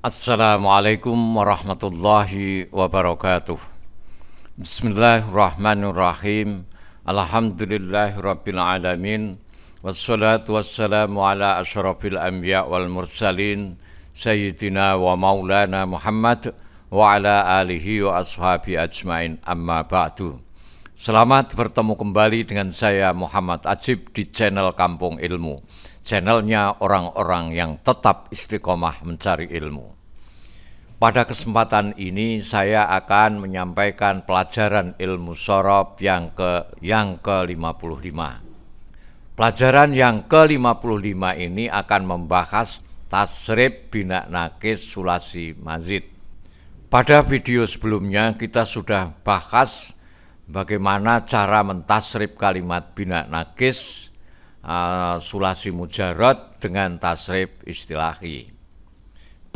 Assalamualaikum warahmatullahi wabarakatuh. Bismillahirrahmanirrahim. Alhamdulillahirabbil alamin. Wassalatu wassalamu ala asyrafil anbiya wal mursalin sayyidina wa maulana Muhammad wa ala alihi wa ashabi ajmain, amma ba'du. Selamat bertemu kembali dengan saya Muhammad Ajib di channel Kampung Ilmu, channelnya orang-orang yang tetap istiqomah mencari ilmu. Pada kesempatan ini saya akan menyampaikan pelajaran ilmu shorof yang ke-55. Pelajaran yang ke-55 ini akan membahas tasrif bina nakis sulasi mazid. Pada video sebelumnya kita sudah bahas bagaimana cara mentasrif kalimat bina nakis sulasi mujarad dengan tasrif istilahi.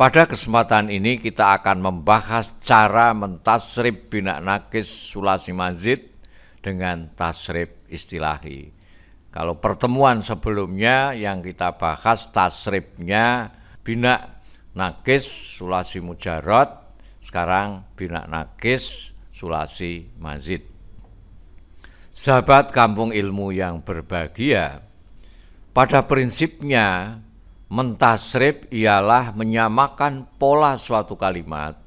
Pada kesempatan ini kita akan membahas cara mentasrif bina nakis sulasi mazid dengan tasrif istilahi. Kalau pertemuan sebelumnya yang kita bahas tasrifnya bina nakis sulasi mujarad, sekarang bina nakis sulasi mazid. Sahabat Kampung Ilmu yang berbahagia, pada prinsipnya mentasrif ialah menyamakan pola suatu kalimat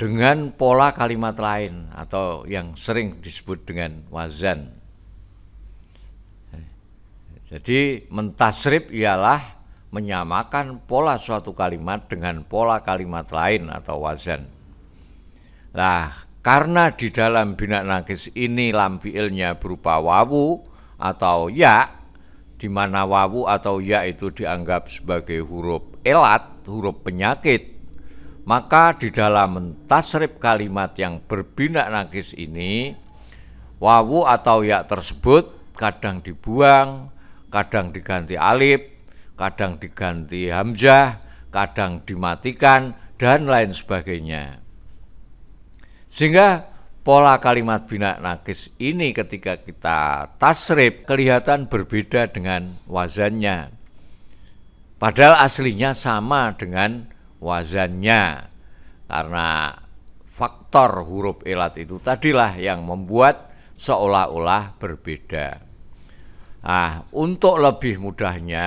dengan pola kalimat lain atau yang sering disebut dengan wazan. Jadi mentasrif ialah menyamakan pola suatu kalimat dengan pola kalimat lain atau wazan. Nah, karena di dalam bina nakis ini lam fi'ilnya berupa wawu atau ya, di mana wawu atau ya itu dianggap sebagai huruf elat, huruf penyakit, maka di dalam mentasrif kalimat yang berbina nakis ini, wawu atau ya tersebut kadang dibuang, kadang diganti alif, kadang diganti hamzah, kadang dimatikan, dan lain sebagainya. Sehingga pola kalimat bina nakis ini ketika kita tasrif kelihatan berbeda dengan wazannya. Padahal aslinya sama dengan wazannya. Karena faktor huruf elat itu tadilah yang membuat seolah-olah berbeda. Nah, untuk lebih mudahnya,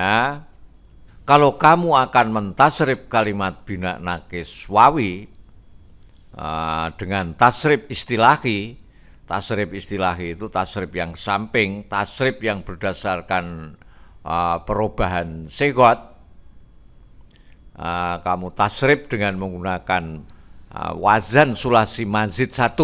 kalau kamu akan mentasrif kalimat bina nakis wawi dengan tasrif istilahi. Tasrif istilahi itu tasrif yang samping, tasrif yang berdasarkan perubahan segot. Kamu tasrif dengan menggunakan wazan sulasi mazid 1.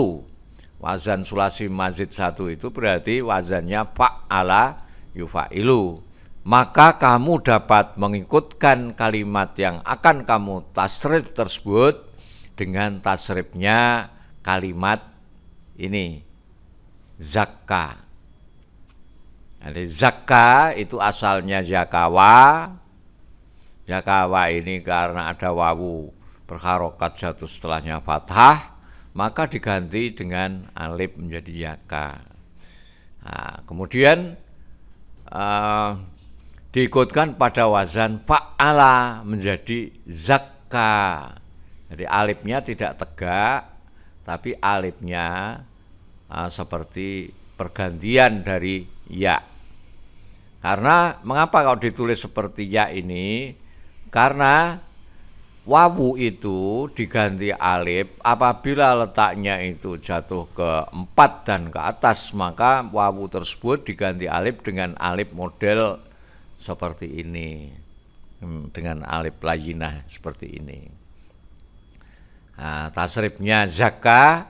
Wazan sulasi mazid 1 itu berarti wazannya fa'ala yufa'ilu. Maka kamu dapat mengikutkan kalimat yang akan kamu tasrif tersebut dengan tasrifnya kalimat ini, zakka. Jadi zakka itu asalnya zakawa. Zakawa ini karena ada wawu berharokat jatuh setelahnya fathah, maka diganti dengan alif menjadi zaka. Nah, kemudian diikutkan pada wazan fa'ala menjadi zakka. Jadi alifnya tidak tegak, tapi alifnya seperti pergantian dari ya. Karena mengapa kalau ditulis seperti ya ini? Karena wawu itu diganti alif apabila letaknya itu jatuh ke 4 dan ke atas, maka wawu tersebut diganti alif dengan alif model seperti ini, dengan alif layinah seperti ini. Nah, tasrifnya zakka,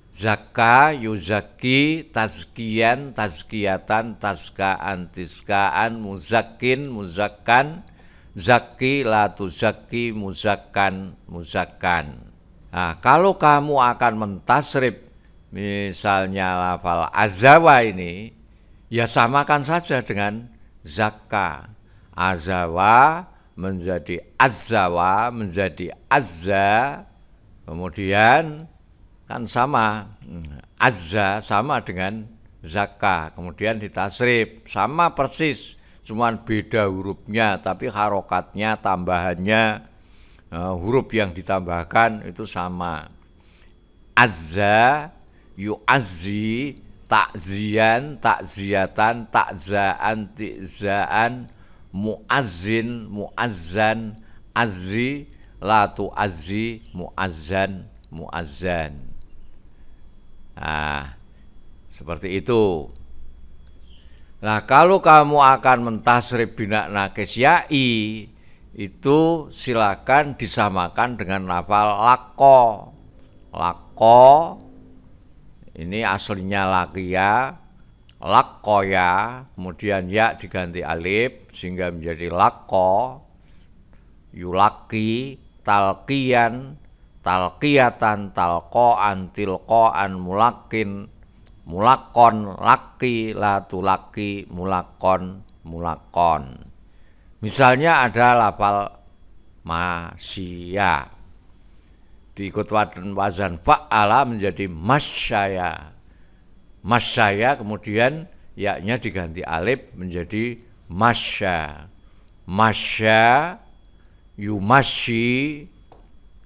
zakka, yuzaki, tazkiyan, tazkiyatan, tazkaan, tizkaan, muzakin, muzakkan, zaki, la tuzaki, muzakkan, muzakkan. Nah, kalau kamu akan mentasrif misalnya lafal azawa ini, ya samakan saja dengan zakka. Azawa menjadi azzawa, menjadi azza. Kemudian kan sama, azza sama dengan zakka, kemudian ditasrif, sama persis, cuman beda hurufnya, tapi harokatnya, tambahannya huruf yang ditambahkan itu sama. Azza, yu'azzi, takzian, takziatan, takzaan, tikzaan, muazzin, muazzan, azzi, la tu'azzi, muazzan, muazzan. Nah, seperti itu. Nah, kalau kamu akan mentasrif bina nakis ya'i, itu silakan disamakan dengan lafal lako. Lako ini aslinya lakia, lakoya, kemudian ya diganti alif sehingga menjadi lako, yulaki, talqiyan, talqiyatan, talqoan, tilqoan, mulakin, mulakon, laki, latulaki, mulakon, mulakon. Misalnya ada lafal masya, diikut wazan fa'ala menjadi masyaya. Masyaya kemudian yaknya diganti alif menjadi masya. Masya, yumasyi,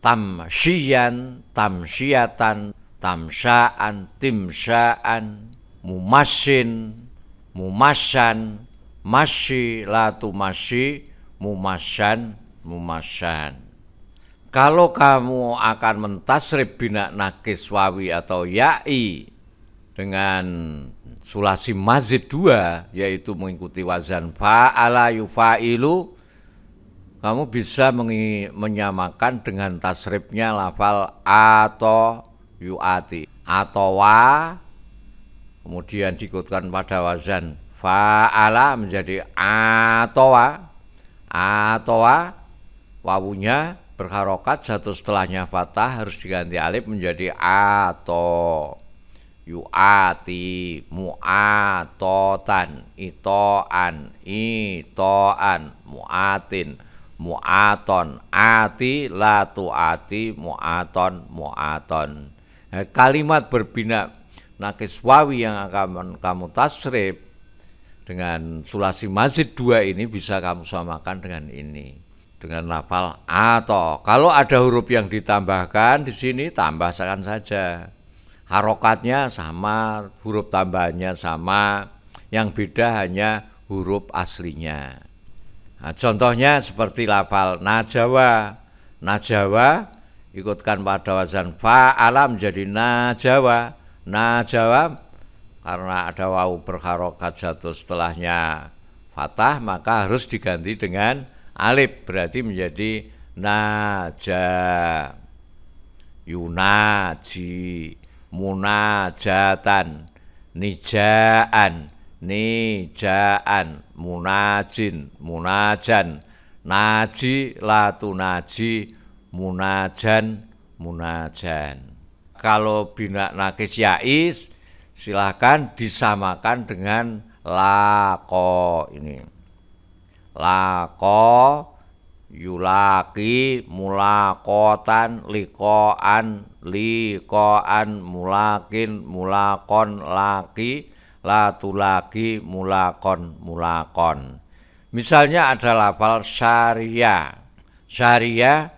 tamsyian, tamsyiyatan, tamsaan, timsaan, mumasyin, mumasyan, masyi, latu masyi, mumasyan, mumasyan. Kalau kamu akan mentasrif bina nakis wawi atau ya'i dengan sulasi mazid 2, yaitu mengikuti wazan fa'ala yufa'ilu, kamu bisa menyamakan dengan tasrifnya lafal atau yu'ati, atau wa, kemudian diikutkan pada wazan fa'ala menjadi atowa. Atowa, wawunya berharokat, satu setelahnya fathah harus diganti alif menjadi ato. Yu'ati, mu'atotan, itoan, itoan, mu'atin, mu'aton, ati, latu ati, mu'aton, mu'aton. Kalimat berbina nakis wawi yang akan kamu tasrif dengan sulasi mazid 2 ini bisa kamu samakan dengan ini, dengan lafal atau. Kalau ada huruf yang ditambahkan di sini, tambahkan saja. Harokatnya sama, huruf tambahannya sama, yang beda hanya huruf aslinya. Nah, contohnya seperti lafal najawa. Najawa ikutkan pada wazan fa'ala menjadi najawa. Najawa karena ada wawu berharokat satu setelahnya fathah, maka harus diganti dengan alif, berarti menjadi naja, yunaji, munajatan, nijaan, nijaan, munajin, munajan, naji, latu naji, munajan, munajan. Kalau bina nakis ya'is silahkan disamakan dengan lako ini. Lako, yulaki, mulakotan, likoan, likoan, mulakin, mulakon, laki, latulaki, mulakon, mulakon. Misalnya ada lafal syariah. Syariah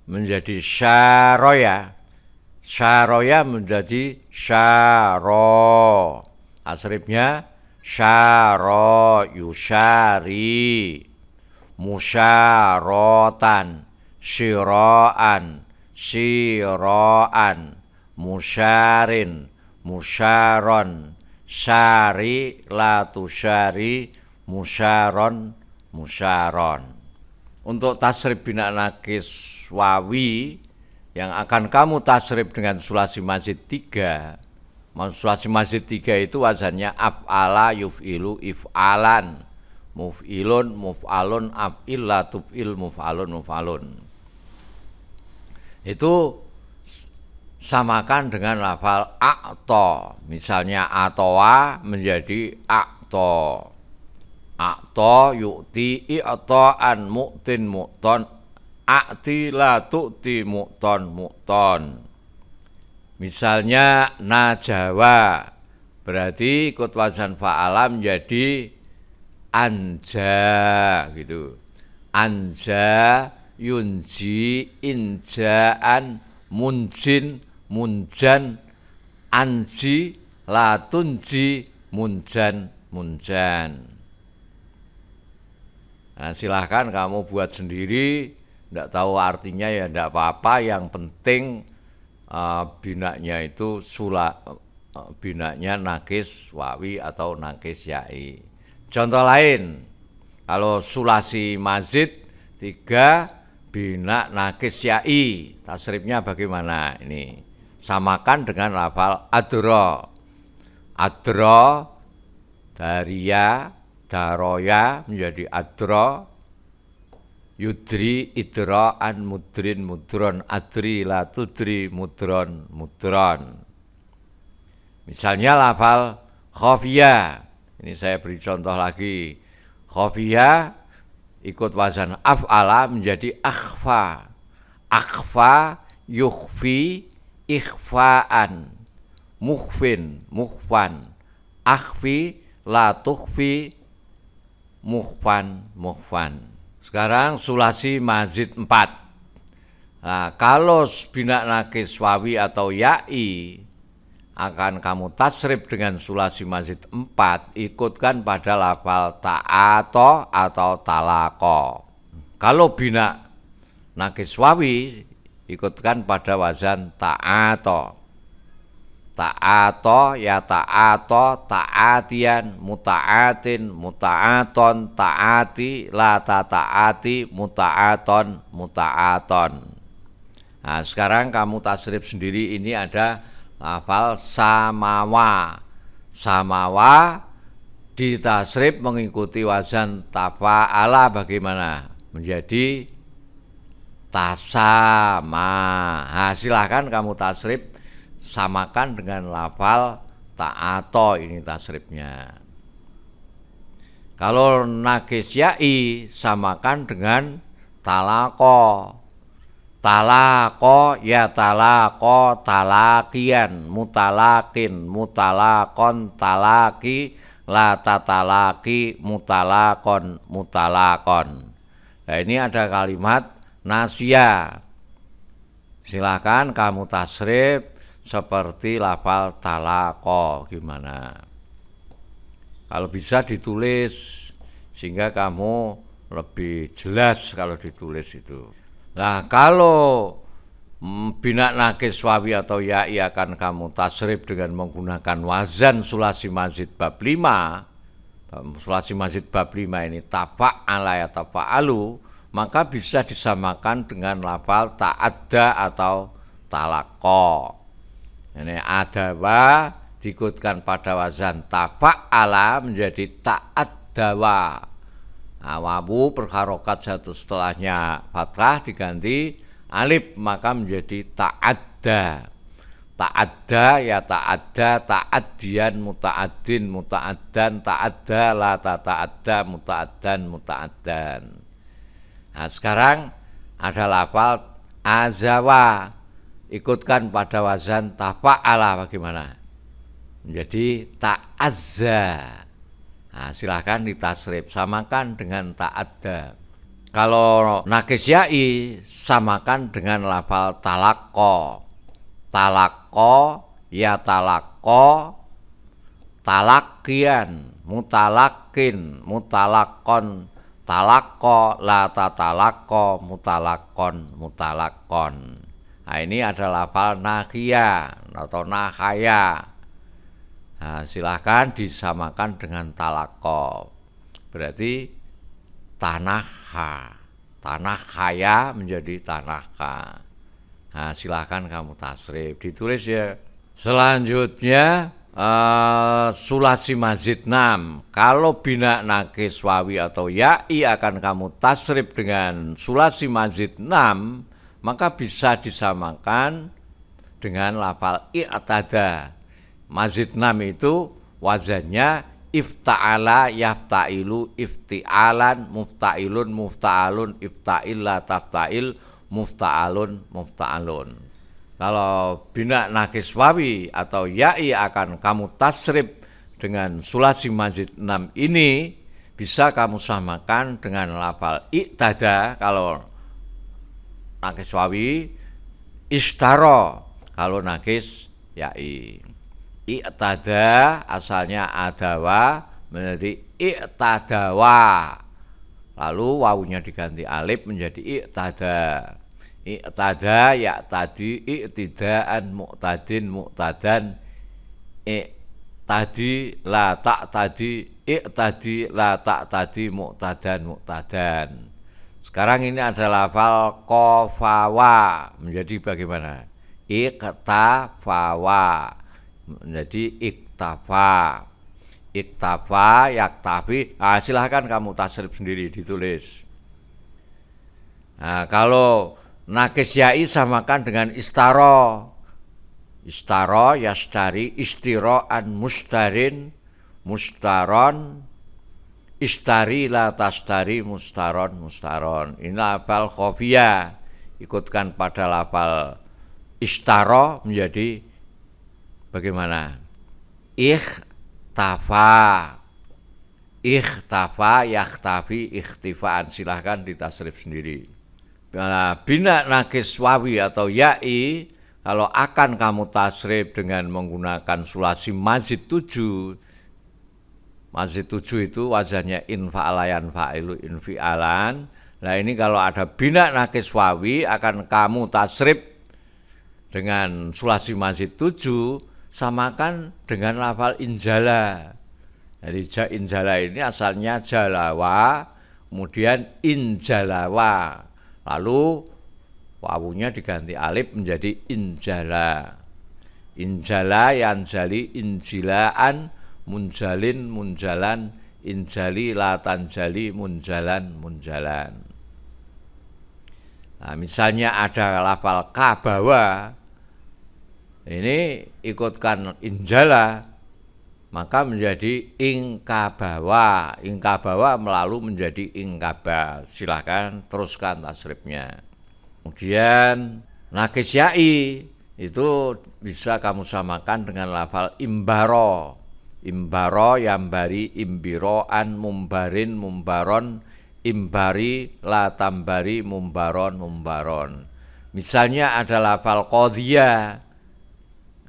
menjadi syaroya. Syaroya menjadi syaro. Asrifnya syaro, yusyari, musyarotan, syiraan, syiraan, musyarin, musyaron, syari, latu syari, musyaron, musyaron. Untuk tasrif bina nakis wawi yang akan kamu tasrif dengan sulasi mazid 3. Sulasi mazid 3 itu wazannya af'ala, yuf'ilu, if'alan, muf'ilun, muf'alun, af'il, latuf'il, muf'alun, muf'alun. Itu samakan dengan lafal a'to. Misalnya atowa menjadi a'to. A'to, yu'ti, i'to'an, mu'tin, mu'ton, a'ti, la tu'ti, mu'ton, mu'ton. Misalnya najawa, berarti ikut wazan fa'ala menjadi anja gitu. Anja, yunji, injaan, munjin, munjan, anji, latunji, munjan, munjan. Nah, silahkan kamu buat sendiri, tidak tahu artinya ya tidak apa-apa, yang penting binanya itu binanya nakis wawi atau nakis yai. Contoh lain, kalau sulasi mazid 3 bina nakis yai, tasrifnya bagaimana ini? Samakan dengan lafal adro. Adro, daria, daroya menjadi adro, yudri, idroan, mudrin, mudron, adri, latudri, mudron, mudron. Misalnya lafal khofiyah, ini saya beri contoh lagi. Khofiyah ikut wazan af'ala menjadi akhfa. Akhfa, yukhfi, ikhfaan, mukhfin, mukhfan, akhfi, la tukhfi, mukhfan, mukhfan. Sekarang sulasi mazid 4. Nah, kalau bina nakis wawi atau ya'i akan kamu tasrif dengan sulasi mazid 4, ikutkan pada lafal ta'ato atau talako. Kalau bina nakis wawi, ikutkan pada wazan ta'ato. Ta'ato, ya ta'ato, ta'atian, muta'atin, muta'aton, ta'ati, la ta'ati, muta'aton, muta'aton. Nah, sekarang kamu tasrif sendiri, ini ada lafal samawa. Samawa ditasrif mengikuti wazan tafa'ala bagaimana? Menjadi tasama. Nah, silahkan kamu tasrif, samakan dengan lafal ta'ato, ini tasrifnya. Kalau nakis ya'i, samakan dengan talako. Talako, ya talako, talakian, mutalakin, mutalakon, talaki, la tatalaki, mutalakon, mutalakon. Nah, ini ada kalimat nasya. Silakan kamu tasrif seperti lafal talako, gimana? Kalau bisa ditulis sehingga kamu lebih jelas kalau ditulis itu. Nah, kalau bina nakis wawi atau ya'i akan kamu tasrif dengan menggunakan wazan sulasi mazid bab 5. Sulasi mazid bab 5 ini tafa'ala ya tafa'alu, maka bisa disamakan dengan lafal ta'adda atau talako. Ini adawa diikutkan pada wazan tafa'ala menjadi ta'addawa. Nah, wawu berharokat satu setelahnya fathah diganti alif, maka menjadi ta'adda. Ta'adda ya ta'adda, ta'addian, muta'addin, muta'addan, ta'adda, la ta'adda, muta'addan, muta'addan. Nah, sekarang ada lafal azawa, ikutkan pada wazan tafa'ala bagaimana? Menjadi ta'azza. Nah, silahkan ditasrif, samakan dengan ta'adda. Kalau nakis ya'i, samakan dengan lafal talakko. Talakko, ya talakko, talakian, mutalakin, mutalakon, talakko, la tatalakko, mutalakon, mutalakon. Nah, ini adalah lafal nakhia atau nahaya. Nah, silahkan disamakan dengan talako. Berarti tanaha. Tanahaya menjadi tanaha. Nah, silahkan kamu tasrif. Ditulis ya. Selanjutnya sulasi mazid 6. Kalau bina nakis wawi atau ya'i akan kamu tasrif dengan sulasi mazid 6, maka bisa disamakan dengan lafal i'tada. Mazid 6 itu wazannya ifta'ala, yaftailu, ifti'alan, mufta'ilun, mufta'alun, ifta'illa, tafta'il, mufta'alun, mufta'alun. Kalau bina nakis wawi atau ya'i akan kamu tasrif dengan sulasi mazid 6 ini, bisa kamu samakan dengan lafal i'tada. Kalau nakis wawi, istaro kalau nakis ya'i. I'tada asalnya adawa menjadi i'tadawa. Lalu wawunya diganti alif menjadi i'tada. I'tada ya tadi i'tidaan mu'tadin mu'tadan i'tadi la tak tadi i'tadi la tak tadi mu'tadan mu'tadan. Sekarang ini adalah lafal qafawa menjadi bagaimana? Iktafawa menjadi iktafa. Iktafa, yaktafi. Nah, silahkan kamu tasrif sendiri ditulis. Nah, kalau nakis ya'i samakan dengan istaro. Istaro, yastari, istiro'an, mustarin, mustaron, istari, la tastari, mustaron, mustaron. Ini lafal khofiyah. Ikutkan pada lafal istaro menjadi bagaimana? Ikhtafa, yakhtafi, ikhtifaan. Silahkan ditasrif sendiri. Bina nakis wawi atau ya'i, kalau akan kamu tasrif dengan menggunakan sulasi mazid 7. Mazid 7 itu wazannya infa'alayan fa'ilu infi'alan. Nah ini kalau ada bina nakis wawi akan kamu tasrif dengan sulasi mazid 7. Samakan dengan lafal injala. Jadi injala ini asalnya jalawa, kemudian injalawa. Lalu wawunya diganti alif menjadi injala. Injala, yanjali, injilaan, munjalin, munjalan, injali, latanjali, munjalan, munjalan. Nah, misalnya ada lafal kabawa, ini ikutkan injala, maka menjadi ingkabawa. Ingkabawa melalui menjadi ingkaba. Silahkan teruskan tasrifnya. Kemudian nakis ya'i itu bisa kamu samakan dengan lafal imbaro. Imbaro, yambari, imbiroan, mumbarin, mumbaron, imbari, latambari, mumbaron, mumbaron. Misalnya ada lafal qadiyah,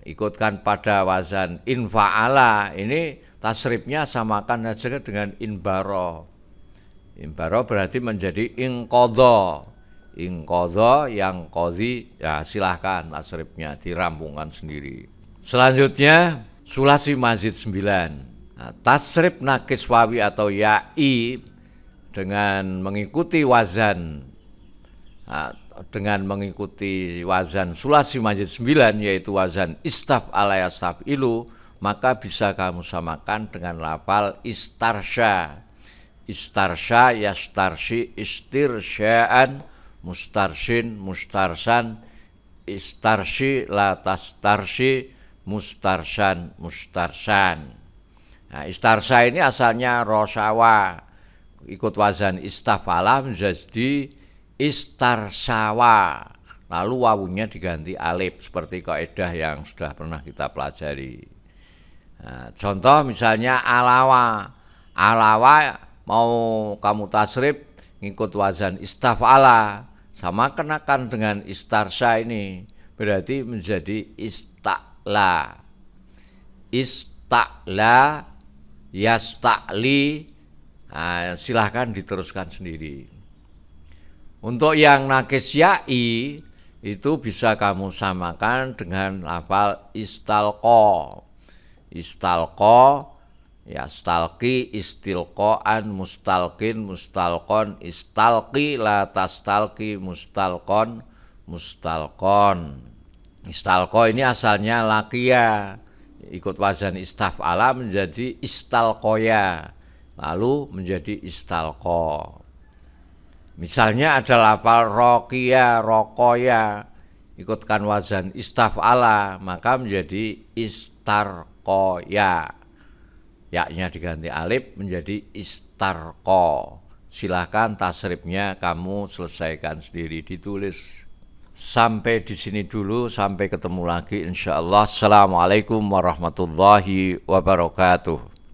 ikutkan pada wazan infa'ala, ini tasrifnya samakan saja dengan inbaro. Inbaro berarti menjadi ingqadha. Ingqadha yang qadhi, ya silahkan tasrifnya dirampungkan sendiri. Selanjutnya sulasi mazid 9. Nah, tasrif nakis wawi atau ya'i dengan mengikuti wazan, dengan mengikuti wazan sulasi mazid 9 yaitu wazan istaf'ala yastaf'ilu, maka bisa kamu samakan dengan lafal istarsya. Istarsya, yastarsi, istirsyaan, mustarsyin, mustarsan, istarsi, latastarsi, mustarsan, mustarsan. Nah, istarsya ini asalnya rosawa, ikut wazan istaf'ala menjadi istarsawa, lalu wawunya diganti alif seperti kaidah yang sudah pernah kita pelajari. Nah, contoh misalnya alawa. Alawa mau kamu tasrif ngikut wazan istaf'ala, sama kenakan dengan istarsya ini, berarti menjadi ista'la. Ista'la, yasta'li. Nah, silahkan diteruskan sendiri. Untuk yang nakis ya'i itu bisa kamu samakan dengan lafal istalqa. Istalqa, yastalqi, istilqaan, mustalqin, mustalqon, istalqi, latastalqi, mustalqon, mustalqon. Istalqa ini asalnya laqiya, ikut wazan istaf'ala menjadi istalqoya, lalu menjadi istalqa. Misalnya ada lafal roqiya, roqoya, ikutkan wazan istaf'ala, maka menjadi istarqoya. Ya-nya diganti alif menjadi istarqa. Silahkan tasrifnya kamu selesaikan sendiri, ditulis. Sampai di sini dulu, sampai ketemu lagi insyaallah. Assalamualaikum warahmatullahi wabarakatuh.